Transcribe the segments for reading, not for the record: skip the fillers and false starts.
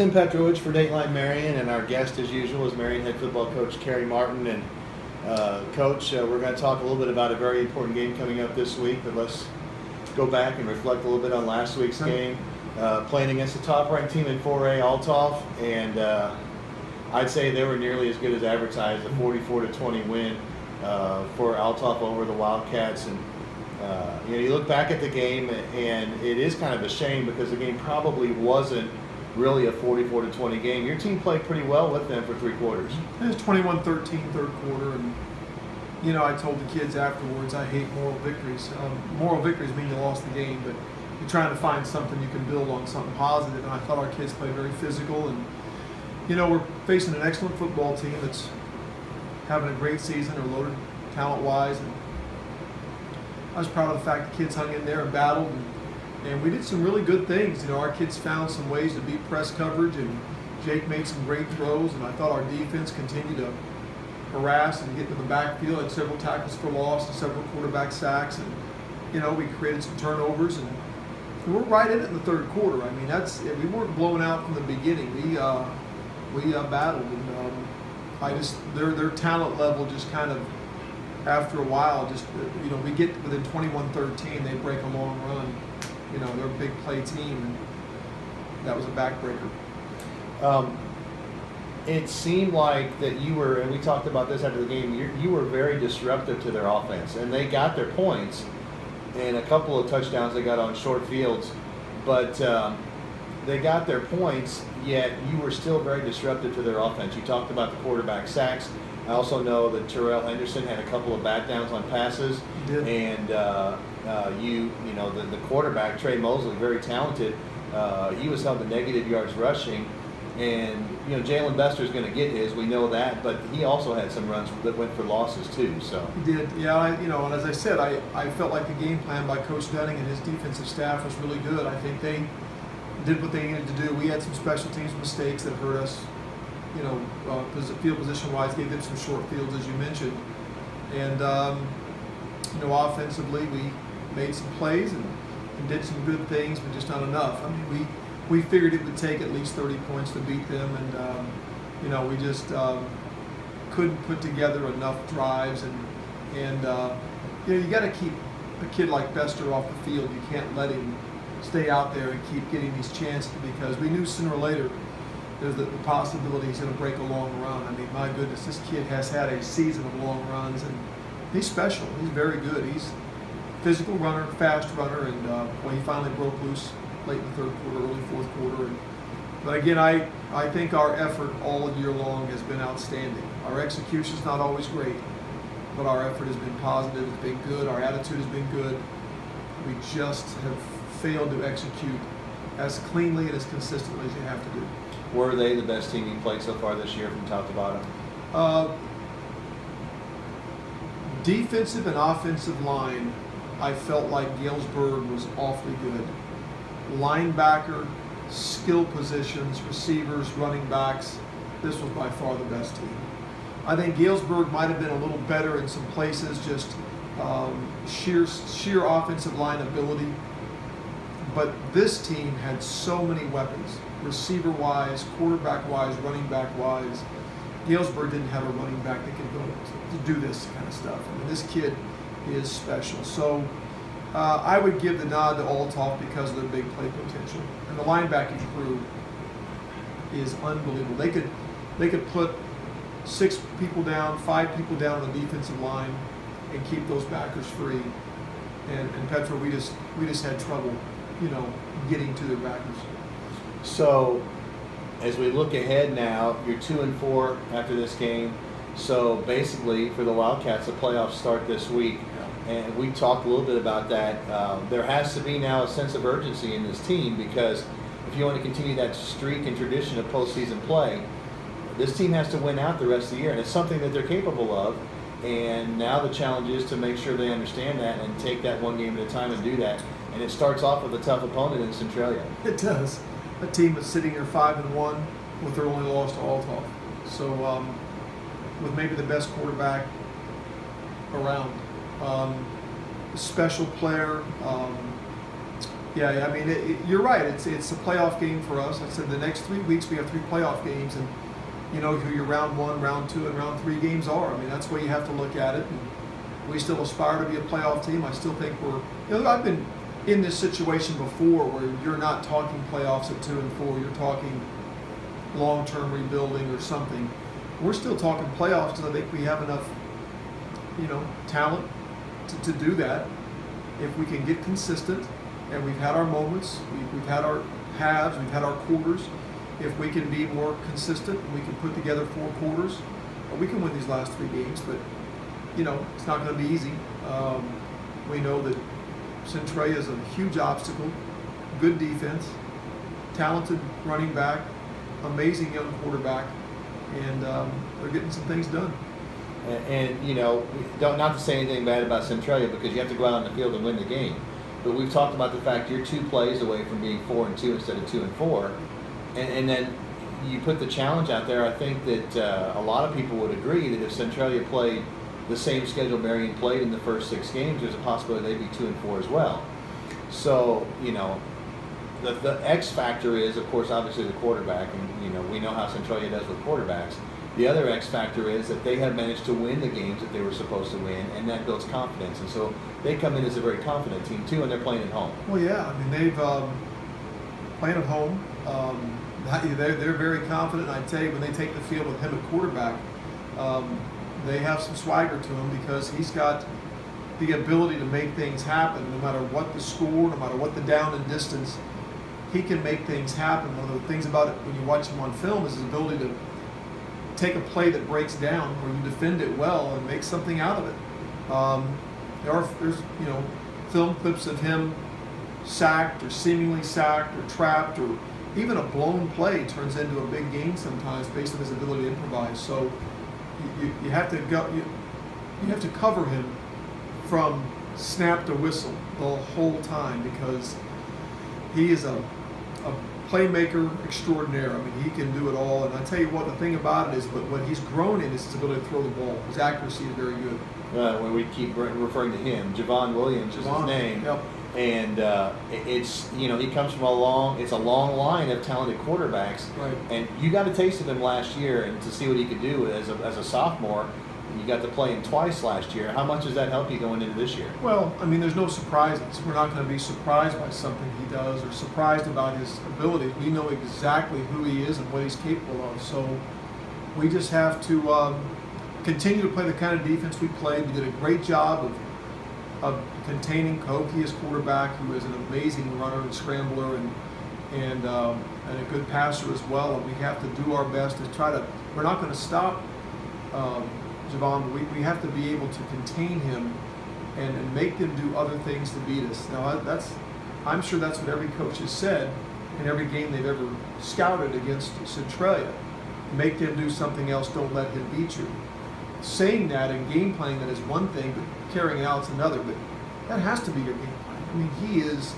Tim Petrowich for Dateline Marion, and our guest, as usual, is Marion head football coach Kerry Martin. And Coach, we're going to talk a little bit about a very important game coming up this week, but let's go back and reflect a little bit on last week's game. Playing against the top-ranked team in 4A, Althoff, and I'd say they were nearly as good as advertised, a 44-20 win for Althoff over the Wildcats. And you look back at the game, and it is kind of a shame because the game probably wasn't really a 44-20 game. Your team played pretty well with them for three quarters. It was 21-13 third quarter, and I told the kids afterwards I hate moral victories. Moral victories mean you lost the game, but you're trying to find something you can build on, something positive. And I thought our kids played very physical, and we're facing an excellent football team that's having a great season. They're loaded talent-wise, and I was proud of the fact the kids hung in there and battled, and we did some really good things. Our kids found some ways to beat press coverage, and Jake made some great throws, and I thought our defense continued to harass and get to the backfield, had several tackles for loss and several quarterback sacks, and we created some turnovers, and we're right in it in the third quarter. We weren't blown out from the beginning. We battled, and their talent level just kind of, after a while, we get within 21-13, they break a long run. They're a big play team, and that was a backbreaker. It seemed like that you were, and we talked about this after the game, you were very disruptive to their offense, and they got their points, and a couple of touchdowns they got on short fields, but they got their points, yet you were still very disruptive to their offense. You talked about the quarterback sacks. I also know that Terrell Henderson had a couple of bat downs on passes, and the quarterback, Trey Mosley, very talented. He was held to negative yards rushing, and Jalen Bester's going to get his. We know that, but he also had some runs that went for losses too. So he did, yeah. And as I said, I felt like the game plan by Coach Dunning and his defensive staff was really good. I think they did what they needed to do. We had some special teams mistakes that hurt us. Field position-wise, gave them some short fields, as you mentioned. And, offensively, we made some plays and did some good things, but just not enough. We figured it would take at least 30 points to beat them, and, we just couldn't put together enough drives. And you got to keep a kid like Bester off the field. You can't let him stay out there and keep getting these chances, because we knew sooner or later there's the possibility he's going to break a long run. My goodness, this kid has had a season of long runs, and he's special. He's very good. He's a physical runner, fast runner, and he finally broke loose late in the third quarter, early fourth quarter. But again, I think our effort all year long has been outstanding. Our execution's not always great, but our effort has been positive, it's been good, our attitude has been good. We just have failed to execute as cleanly and as consistently as you have to do. Were they the best team you played so far this year from top to bottom? Defensive and offensive line, I felt like Galesburg was awfully good. Linebacker, skill positions, receivers, running backs, this was by far the best team. I think Galesburg might have been a little better in some places, just sheer offensive line ability. But this team had so many weapons, receiver-wise, quarterback-wise, running back-wise. Galesburg didn't have a running back that could go to do this kind of stuff. This kid is special. So I would give the nod to Althoff because of their big play potential. And the linebacking crew is unbelievable. They could put 6 people down, 5 people down on the defensive line and keep those backers free. And Petro, we just had trouble, getting to their backers. So, as we look ahead now, you're 2-4 after this game. So basically, for the Wildcats, the playoffs start this week, and we talked a little bit about that. There has to be now a sense of urgency in this team, because if you want to continue that streak and tradition of postseason play, this team has to win out the rest of the year, and it's something that they're capable of. And now the challenge is to make sure they understand that and take that one game at a time and do that. And it starts off with a tough opponent in Centralia. It does. A team that's sitting here 5-1 with their only loss to Althoff. So with maybe the best quarterback around, special player, Yeah, I mean, you're right. It's a playoff game for us. I said the next 3 weeks we have 3 playoff games, and you know who your round 1, round 2, and round 3 games are. I mean, that's where you have to look at it. And we still aspire to be a playoff team. I still think I've been in this situation before where you're not talking playoffs at 2 and 4. You're talking long-term rebuilding or something. We're still talking playoffs because I think we have enough, talent to do that. If we can get consistent, and we've had our moments, we've had our halves, we've had our quarters. If we can be more consistent, we can put together 4 quarters, we can win these last 3 games. But it's not going to be easy. We know that Centralia is a huge obstacle. Good defense, talented running back, amazing young quarterback, and they're getting some things done. And not to say anything bad about Centralia, because you have to go out on the field and win the game. But we've talked about the fact you're 2 plays away from being 4-2 instead of 2-4, and then you put the challenge out there. I think that a lot of people would agree that if Centralia played the same schedule Marion played in the first 6 games, there's a possibility they'd be 2-4 as well. So the X factor is, of course, obviously the quarterback, and we know how Centralia does with quarterbacks. The other X factor is that they have managed to win the games that they were supposed to win, and that builds confidence. And so they come in as a very confident team too, and they're playing at home. Well, yeah, I mean they've playing at home. They're very confident. And I tell you, when they take the field with him at quarterback, they have some swagger to him because he's got the ability to make things happen. No matter what the score, no matter what the down and distance, he can make things happen. One of the things about it when you watch him on film is his ability to take a play that breaks down where you defend it well and make something out of it. There's film clips of him sacked or seemingly sacked or trapped, or even a blown play turns into a big game sometimes based on his ability to improvise. So you have to you have to cover him from snap to whistle the whole time because he is a playmaker extraordinaire. I mean, he can do it all. And I tell you what, the thing about it is, what he's grown in is his ability to throw the ball. His accuracy is very good. When we keep referring to him, Javon Williams is his name. Yep. And it's he comes from a long line of talented quarterbacks. Right. And you got a taste of him last year, and to see what he could do as a sophomore. You got to play him twice last year. How much does that help you going into this year? Well, I mean, there's no surprises. We're not going to be surprised by something he does or surprised about his ability. We know exactly who he is and what he's capable of. So we just have to continue to play the kind of defense we played. We did a great job of containing Koki as quarterback, who is an amazing runner and scrambler and a good passer as well. And we have to do our best to try to. We're not going to stop Javon, but we have to be able to contain him and make them do other things to beat us. Now, I'm sure that's what every coach has said in every game they've ever scouted against Centralia. Make them do something else, don't let him beat you. Saying that and game playing that is one thing, but carrying it out is another. But that has to be your game plan. I mean, he is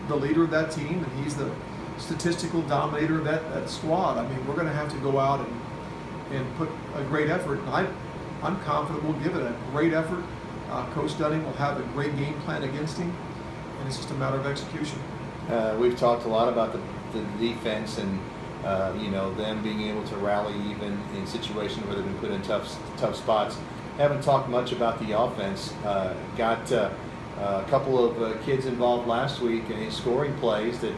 the leader of that team, and he's the statistical dominator of that squad. I mean, we're going to have to go out and put a great effort. And I'm confident we'll give it a great effort. Coach Dunning will have a great game plan against him, and it's just a matter of execution. We've talked a lot about the defense and them being able to rally even in situations where they've been put in tough spots. Haven't talked much about the offense. Got a couple of kids involved last week in scoring plays that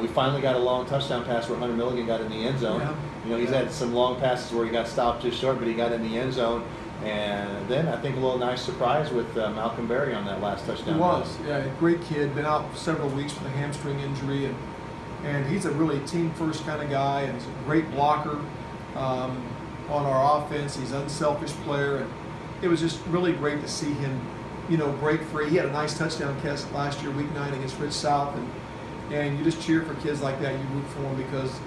we finally got a long touchdown pass where Hunter Milligan got in the end zone. Yeah. He's had some long passes where he got stopped just short, but he got in the end zone. And then I think a little nice surprise with Malcolm Berry on that last touchdown. He was, yeah, great kid. Been out several weeks with a hamstring injury, and he's a really team-first kind of guy, and he's a great blocker on our offense. He's an unselfish player, and it was just really great to see him, break free. He had a nice touchdown catch last year, Week 9 against Rich South, and you just cheer for kids like that. You root for him because,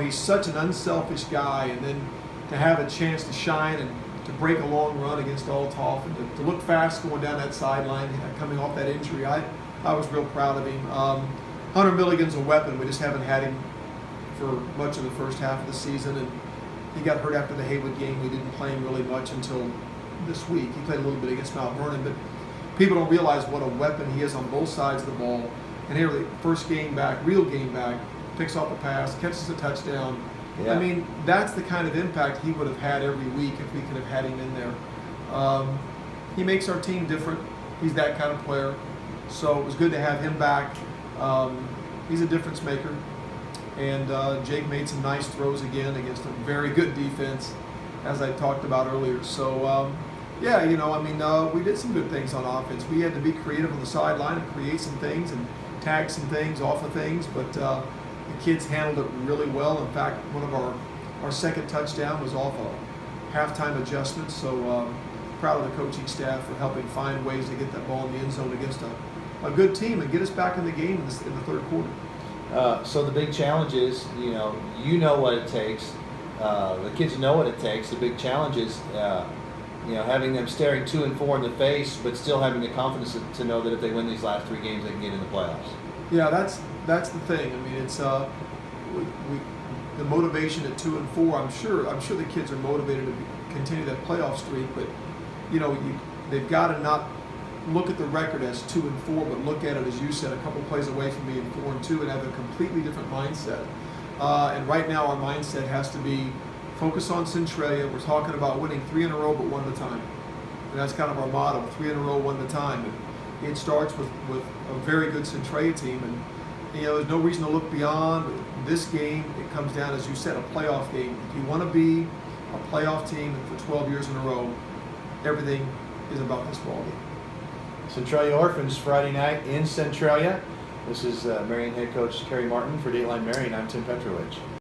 he's such an unselfish guy, and then to have a chance to shine and to break a long run against Althoff and to look fast going down that sideline, coming off that injury, I was real proud of him. Hunter Milligan's a weapon. We just haven't had him for much of the first half of the season, and he got hurt after the Haywood game. We didn't play him really much until this week. He played a little bit against Mount Vernon, but people don't realize what a weapon he is on both sides of the ball. And here, the first game back, real game back, picks off a pass, catches a touchdown. Yeah. I mean, that's the kind of impact he would have had every week if we could have had him in there. He makes our team different. He's that kind of player. So it was good to have him back. He's a difference maker. And Jake made some nice throws again against a very good defense, as I talked about earlier. So, yeah, you know, I mean, we did some good things on offense. We had to be creative on the sideline and create some things and tag some things off of things, but the kids handled it really well. In fact, one of our second touchdown was off a halftime adjustment. So proud of the coaching staff for helping find ways to get that ball in the end zone against a good team and get us back in the game in the third quarter. So the big challenge is, you know what it takes. The kids know what it takes. The big challenge is, having them staring 2 and 4 in the face, but still having the confidence to know that if they win these last 3 games, they can get in the playoffs. Yeah, that's the thing. I mean, it's the motivation at 2 and 4. I'm sure the kids are motivated to continue that playoff streak, but they've got to not look at the record as 2 and 4, but look at it, as you said, a couple plays away from being 4 and 2, and have a completely different mindset. And right now, our mindset has to be focus on Centralia. We're talking about winning 3 in a row, but 1 at a time. And that's kind of our motto: 3 in a row, 1 at a time. And it starts with a very good Centralia team, and there's no reason to look beyond this game. It comes down, as you said, a playoff game. If you want to be a playoff team for 12 years in a row, everything is about this ball game. Centralia Orphans Friday night in Centralia. This is Marion head coach Kerry Martin for Dateline Marion. I'm Tim Petrowich.